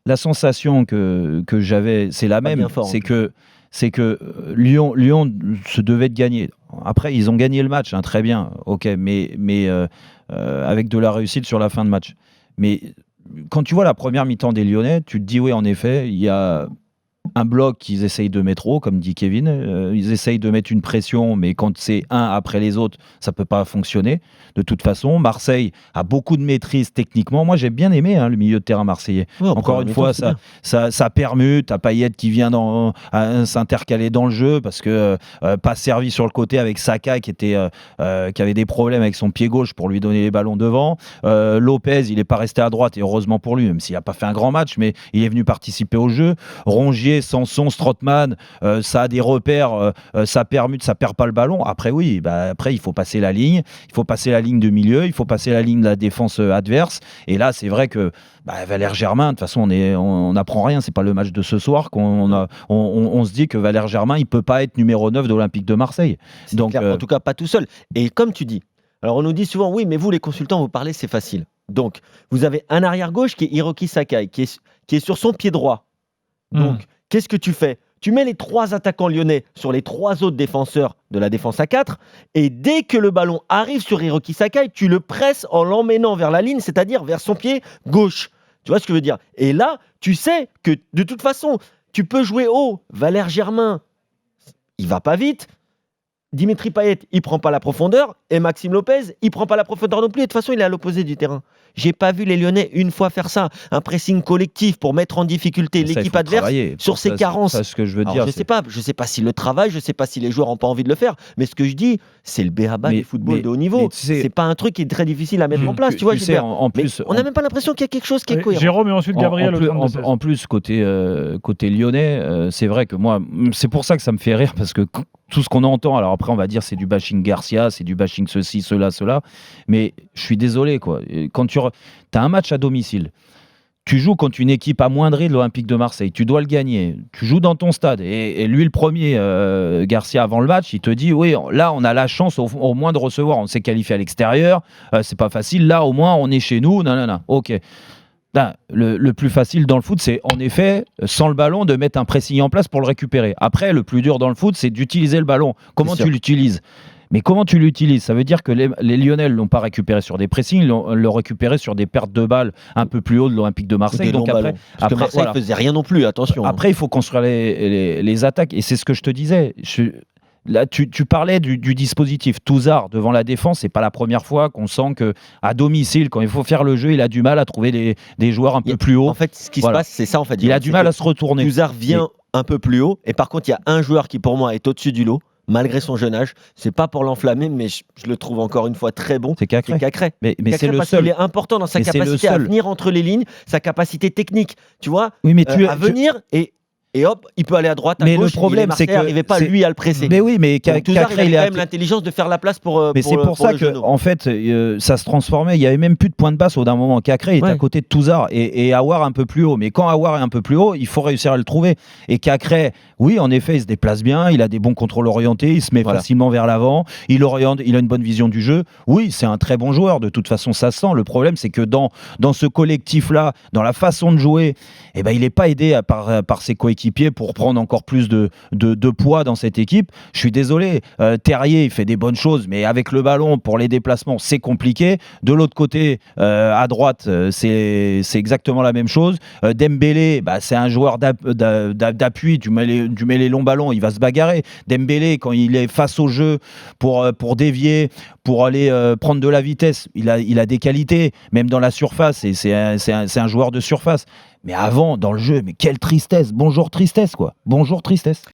la sensation que j'avais, c'est la Pas même. bien fort, en C'est plus. que Lyon se devait de gagner. Après, ils ont gagné le match, hein, très bien, ok, mais avec de la réussite sur la fin de match. Mais quand tu vois la première mi-temps des Lyonnais, tu te dis oui, en effet, il y a un bloc qu'ils essayent de mettre haut, comme dit Kevin. Ils essayent de mettre une pression, mais quand c'est un après les autres, ça peut pas fonctionner. De toute façon, Marseille a beaucoup de maîtrise techniquement. Moi, j'ai bien aimé le milieu de terrain marseillais. Ouais, en Encore première une mi-temps, fois, c'est bien. ça permute. T'as Payet qui vient à s'intercaler dans le jeu parce que pas servi sur le côté avec Saka qui avait des problèmes avec son pied gauche pour lui donner les ballons devant. Lopez, il est pas resté à droite et heureusement pour lui, même s'il a pas fait un grand match, mais il est venu participer au jeu. Rongier, Sanson, Strootman, ça a des repères, ça permute, ça perd pas le ballon. Après oui, après il faut passer la ligne, il faut passer la ligne de milieu, il faut passer la ligne de la défense adverse. Et là, c'est vrai que Valère Germain, de toute façon, on n'apprend rien. C'est pas le match de ce soir on se dit que Valère Germain, il peut pas être numéro 9 d'Olympique de Marseille. C'est Donc, clair, en tout cas, pas tout seul. Et comme tu dis, alors on nous dit souvent, oui, mais vous, les consultants, vous parlez, c'est facile. Donc, vous avez un arrière-gauche qui est Hiroki Sakai, qui est sur son pied droit. Donc, qu'est-ce que tu fais ? Tu mets les 3 attaquants lyonnais sur les 3 autres défenseurs de la défense à 4, et dès que le ballon arrive sur Hiroki Sakai, tu le presses en l'emmenant vers la ligne, c'est-à-dire vers son pied gauche. Tu vois ce que je veux dire ? Et là, tu sais que de toute façon, tu peux jouer haut. Valère Germain, il va pas vite. Dimitri Payet, il prend pas la profondeur, et Maxime Lopez, il prend pas la profondeur non plus. Et de toute façon, il est à l'opposé du terrain. J'ai pas vu les Lyonnais une fois faire ça, un pressing collectif pour mettre en difficulté l'équipe adverse sur ses carences. C'est ce que je veux Alors, dire. je sais pas si le travail, je sais pas si les joueurs ont pas envie de le faire, mais ce que je dis, c'est le b.a.-ba du football de haut niveau. C'est pas un truc qui est très difficile à mettre en place, tu vois, Gilbert. En plus, on n'a même pas l'impression qu'il y a quelque chose qui est cohérent. Jérôme et ensuite Gabriel. En plus, côté lyonnais, c'est vrai que moi, c'est pour ça que ça me fait rire, parce que tout ce qu'on entend, alors après on va dire c'est du bashing Garcia, c'est du bashing ceci, cela, mais je suis désolé, quoi. Quand tu as un match à domicile, tu joues contre une équipe amoindrie de l'Olympique de Marseille, tu dois le gagner, tu joues dans ton stade, et lui le premier, Garcia, avant le match, il te dit oui, là on a la chance au moins de recevoir, on s'est qualifié à l'extérieur, c'est pas facile, là au moins on est chez nous, non, ok. Le plus facile dans le foot, c'est en effet, sans le ballon, de mettre un pressing en place pour le récupérer. Après, le plus dur dans le foot, c'est d'utiliser le ballon. Comment tu l'utilises ? Mais comment tu l'utilises ? Ça veut dire que les Lyonnais ne l'ont pas récupéré sur des pressings, ils l'ont récupéré sur des pertes de balles un peu plus haut de l'Olympique de Marseille. Donc après, Marseille ne faisait rien non plus, attention. Après, il faut construire les attaques. Et c'est ce que je te disais. Là, tu parlais du dispositif. Touzard devant la défense, c'est pas la première fois qu'on sent qu'à domicile, quand il faut faire le jeu, il a du mal à trouver des joueurs un peu plus haut. En fait, ce qui se passe, c'est ça. En fait, il a du mal à se retourner. Touzard vient un peu plus haut, et par contre, il y a un joueur qui, pour moi, est au-dessus du lot, malgré son jeune âge. C'est pas pour l'enflammer, mais je le trouve encore une fois très bon. C'est Cacré. Mais c'est le parce seul. qu'il est important dans sa capacité à venir entre les lignes, sa capacité technique. Tu vois, à venir et hop, il peut aller à droite, à mais gauche. Le problème, c'est que n'arrivait pas lui à le presser. Mais oui, mais Touzard, il a quand même l'intelligence de faire la place pour. Mais c'est pour ça que, en fait, ça se transformait. Il y avait même plus de point de passe au d'un moment. Cacré est à côté de Touzard et Aouar un peu plus haut. Mais quand Aouar est un peu plus haut, il faut réussir à le trouver. Et Cacré, oui, en effet, il se déplace bien. Il a des bons contrôles orientés. Il se met facilement vers l'avant. Il oriente. Il a une bonne vision du jeu. Oui, c'est un très bon joueur. De toute façon, ça se sent. Le problème, c'est que dans ce collectif-là, dans la façon de jouer, il n'est pas aidé par ses coéquipiers pour prendre encore plus de poids dans cette équipe. Je suis désolé, Terrier il fait des bonnes choses, mais avec le ballon pour les déplacements c'est compliqué. De l'autre côté, à droite, c'est exactement la même chose. Dembélé, c'est un joueur d'appui, tu mets les longs ballons, il va se bagarrer. Dembélé, quand il est face au jeu pour dévier, pour aller prendre de la vitesse, il a des qualités, même dans la surface, et c'est un joueur de surface. Mais avant, dans le jeu, mais quelle tristesse. Bonjour tristesse, quoi. Bonjour tristesse.